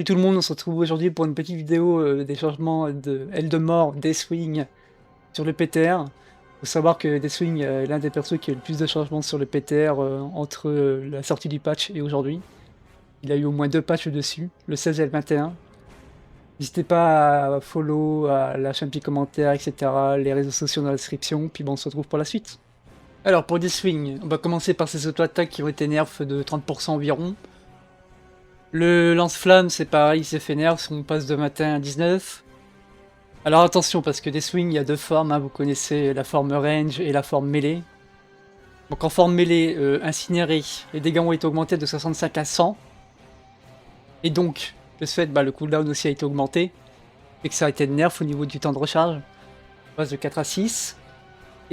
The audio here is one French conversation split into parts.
Salut tout le monde, on se retrouve aujourd'hui pour une petite vidéo des changements de Eldemort, Deathwing sur le PTR. Faut savoir que Deathwing est l'un des persos qui a eu le plus de changements sur le PTR entre la sortie du patch et aujourd'hui. Il a eu au moins 2 patchs dessus, le 16 et le 21. N'hésitez pas à follow, à lâcher un petit commentaire, etc. Les réseaux sociaux dans la description, puis bon, on se retrouve pour la suite. Alors pour Deathwing, on va commencer par ces auto-attaques qui ont été nerfs de 30% environ. Le lance-flamme, c'est pareil, il s'est fait nerf, on passe de matin à 19. Alors attention, parce que Deathwing, il y a deux formes, hein, vous connaissez la forme range et la forme mêlée. Donc en forme mêlée, incinéré, les dégâts ont été augmentés de 65 à 100. Et donc, de ce fait, le cooldown aussi a été augmenté, et que ça a été de nerf au niveau du temps de recharge. On passe de 4 à 6.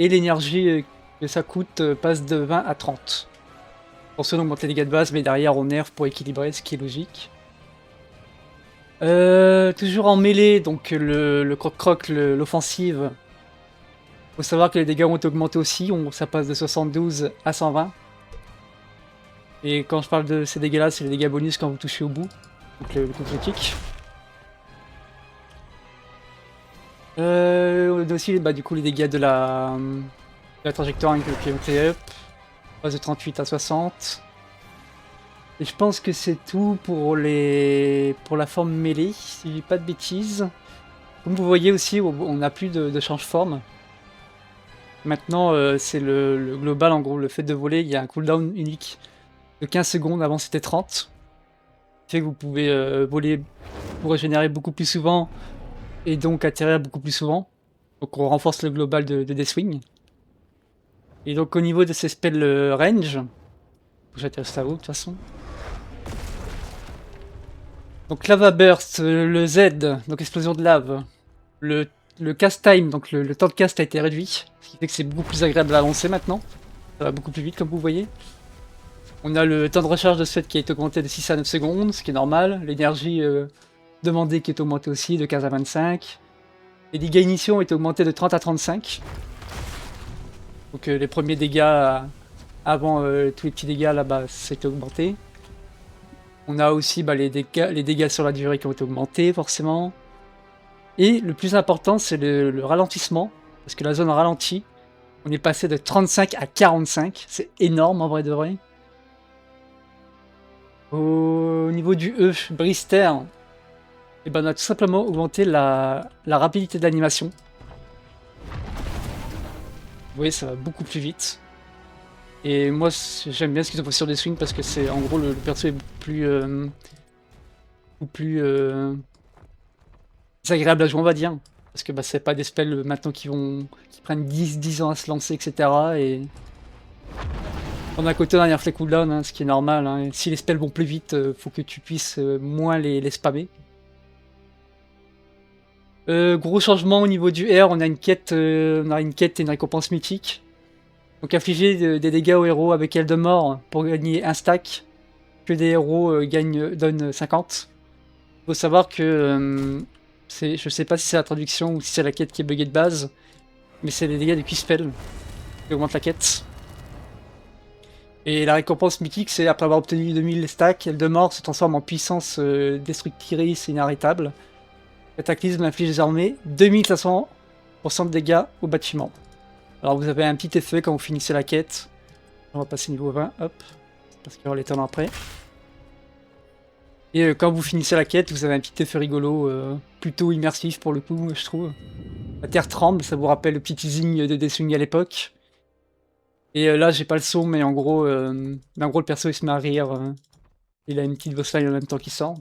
Et l'énergie que ça coûte passe de 20 à 30. Attention, on augmente les dégâts de base, mais derrière on nerf pour équilibrer, ce qui est logique. Toujours en mêlée, donc le croc-croc, l'offensive. Faut savoir que les dégâts ont été augmentés aussi, ça passe de 72 à 120. Et quand je parle de ces dégâts-là, c'est les dégâts bonus quand vous touchez au bout, donc le coup critique. On a aussi du coup les dégâts de la trajectoire qui ont été up. On passe de 38 à 60. Et je pense que c'est tout pour la forme mêlée, si je dis pas de bêtises. Comme vous voyez aussi, on n'a plus de change-forme. Maintenant, c'est le global, en gros, le fait de voler, il y a un cooldown unique de 15 secondes, avant c'était 30. Ce qui fait que vous pouvez voler, vous régénérer beaucoup plus souvent, et donc atterrir beaucoup plus souvent. Donc on renforce le global de Deathwing. Et donc au niveau de ces spells range, j'atterrisse à vous de toute façon. Donc Lava Burst, le Z, donc explosion de lave. Le cast time, donc le temps de cast a été réduit, ce qui fait que c'est beaucoup plus agréable à lancer maintenant. Ça va beaucoup plus vite comme vous voyez. On a le temps de recharge de ce fait qui a été augmenté de 6 à 9 secondes, ce qui est normal. L'énergie demandée qui est augmentée aussi de 15 à 25. Les dégâts initiaux ont été augmentés de 30 à 35. Donc les premiers dégâts avant tous les petits dégâts là-bas, c'était augmenté. On a aussi les dégâts sur la durée qui ont été augmentés forcément. Et le plus important, c'est le ralentissement, parce que la zone ralentit. On est passé de 35 à 45, c'est énorme en vrai de vrai. Au niveau du E, Brister, et on a tout simplement augmenté la rapidité d'animation. Vous voyez, ça va beaucoup plus vite. Et moi, j'aime bien ce qu'ils ont fait sur Deathwing parce que c'est en gros le perso est beaucoup plus agréable à jouer, on va dire. Parce que c'est pas des spells maintenant qui prennent 10 ans à se lancer, etc. Et on a à côté derrière les cooldowns, hein, ce qui est normal. Hein. Si les spells vont plus vite, faut que tu puisses moins les spammer. Gros changement au niveau du R, on a une quête et une récompense mythique. Donc infliger des dégâts aux héros avec Eldemort pour gagner un stack, que des héros donnent 50. Faut savoir que je sais pas si c'est la traduction ou si c'est la quête qui est buggée de base, mais c'est les dégâts du Q-Spell qui augmentent la quête. Et la récompense mythique, c'est après avoir obtenu 2000 stacks, Eldemort se transforme en puissance destructrice et inarrêtable. Cataclysme inflige désormais 2500% de dégâts au bâtiment. Alors vous avez un petit effet quand vous finissez la quête. On va passer niveau 20, hop, parce qu'il y aura les temps après. Et quand vous finissez la quête, vous avez un petit effet rigolo, plutôt immersif pour le coup, je trouve. La terre tremble, ça vous rappelle le petit teasing de Deathwing à l'époque. Et là, j'ai pas le son, mais en gros, le perso il se met à rire. Il a une petite boss line en même temps qu'il sort.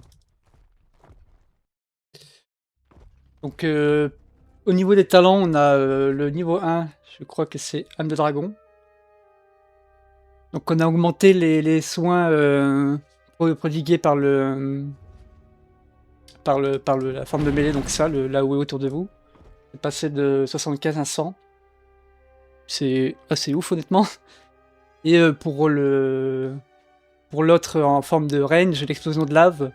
Donc, au niveau des talents, on a le niveau 1, je crois que c'est âme de dragon. Donc, on a augmenté les soins prodigués par la forme de mêlée, donc ça, là où est autour de vous. C'est passé de 75 à 100. C'est assez ouf, honnêtement. Et pour l'autre en forme de range, l'explosion de lave,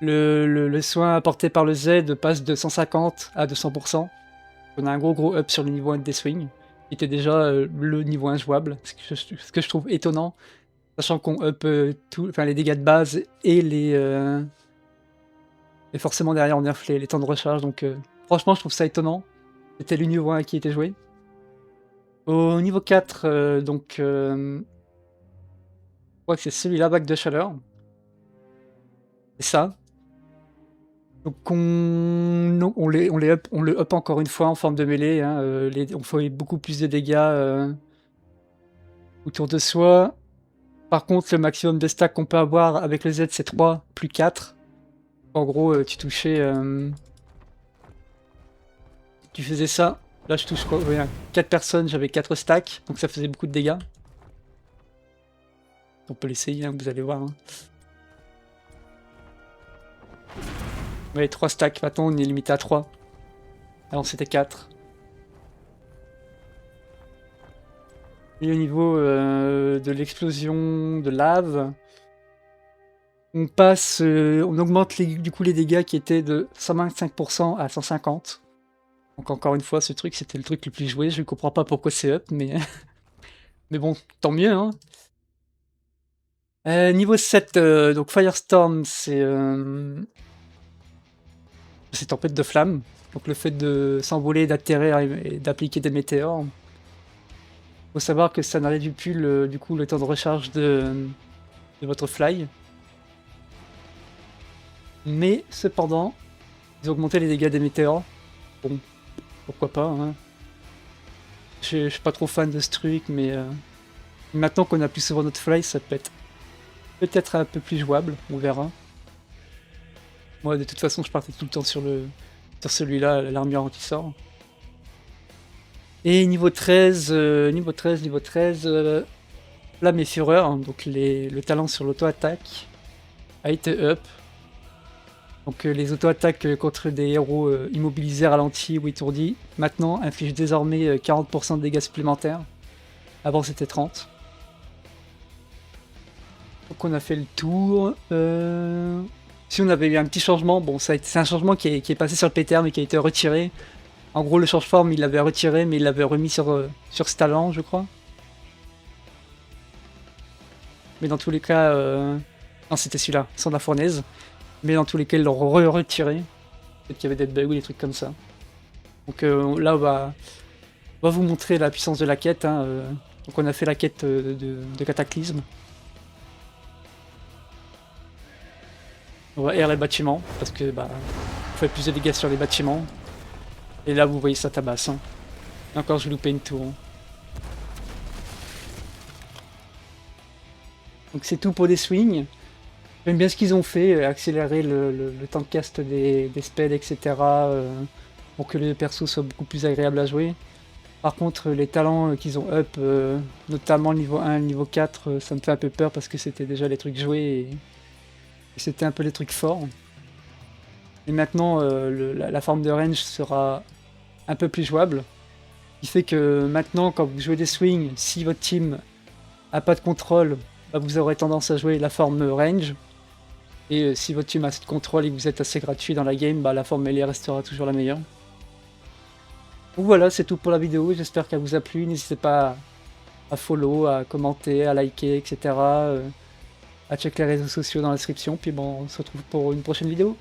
le soin apporté par le Z passe de 150 à 200%. On a un gros up sur le niveau 1 de Deathwing, qui était déjà le niveau 1 jouable, ce que je trouve étonnant, sachant qu'on up les dégâts de base et les Et forcément derrière on nerf les temps de recharge, donc franchement je trouve ça étonnant. C'était le niveau 1 qui était joué. Au niveau 4, donc je crois que c'est celui-là, vague de chaleur. C'est ça. Donc on le up encore une fois en forme de mêlée, hein, on fait beaucoup plus de dégâts, autour de soi. Par contre, le maximum de stack qu'on peut avoir avec le Z, c'est 3 plus 4. En gros, tu touchais, tu faisais ça. Là, je touche quoi? Ouais, 4 personnes, j'avais 4 stacks, donc ça faisait beaucoup de dégâts. On peut l'essayer, hein, vous allez voir. Hein. Ouais, 3 stacks, maintenant on est limité à 3. Alors c'était 4. Et au niveau de l'explosion de lave, on passe, on augmente du coup les dégâts qui étaient de 125% à 150. Donc encore une fois, ce truc, c'était le truc le plus joué. Je comprends pas pourquoi c'est up, mais mais bon, tant mieux, hein. Niveau 7, donc Firestorm, c'est tempête de flammes. Donc le fait de s'envoler, d'atterrir et d'appliquer des météores. Faut savoir que ça ne réduit plus du coup le temps de recharge de votre fly. Mais cependant, ils ont augmenté les dégâts des météores. Bon, pourquoi pas, hein. Je suis pas trop fan de ce truc, mais maintenant qu'on a plus souvent notre fly, ça peut être peut-être un peu plus jouable, on verra. Moi, de toute façon, je partais tout le temps sur celui-là, l'armure qui sort. Et niveau 13, Flamme et Fureur, hein, donc le talent sur l'auto-attaque a été up. Donc les auto-attaques contre des héros immobilisés, ralentis ou étourdis, maintenant infligent désormais 40% de dégâts supplémentaires. Avant c'était 30. Donc on a fait le tour. Si on avait eu un petit changement, bon c'est un changement qui est passé sur le PTR mais qui a été retiré. En gros le change-forme il l'avait retiré mais il l'avait remis sur ce talent je crois. Mais dans tous les cas... Non c'était celui-là, sans la fournaise. Mais dans tous les cas ils l'ont retiré. Peut-être qu'il y avait des bugs ou des trucs comme ça. Donc là on va vous montrer la puissance de la quête. Hein, donc on a fait la quête de Cataclysme. On va air les bâtiments, parce que bah on fait plus de dégâts sur les bâtiments. Et là vous voyez ça tabasse. Hein. Encore je vais louper une tour. Hein. Donc c'est tout pour des swings. J'aime bien ce qu'ils ont fait, accélérer le temps de cast des spells, etc. Pour que les persos soient beaucoup plus agréables à jouer. Par contre, les talents qu'ils ont up, notamment le niveau 1 et le niveau 4, ça me fait un peu peur parce que c'était déjà les trucs joués et c'était un peu les trucs forts. Et maintenant, la forme de range sera un peu plus jouable. Ce qui fait que maintenant, quand vous jouez des swings, si votre team a pas de contrôle, bah, vous aurez tendance à jouer la forme range. Et si votre team a assez de contrôle et que vous êtes assez gratuit dans la game, bah, la forme melee restera toujours la meilleure. Donc voilà, c'est tout pour la vidéo, j'espère qu'elle vous a plu. N'hésitez pas à follow, à commenter, à liker, etc. À checker les réseaux sociaux dans la description. Puis bon, on se retrouve pour une prochaine vidéo.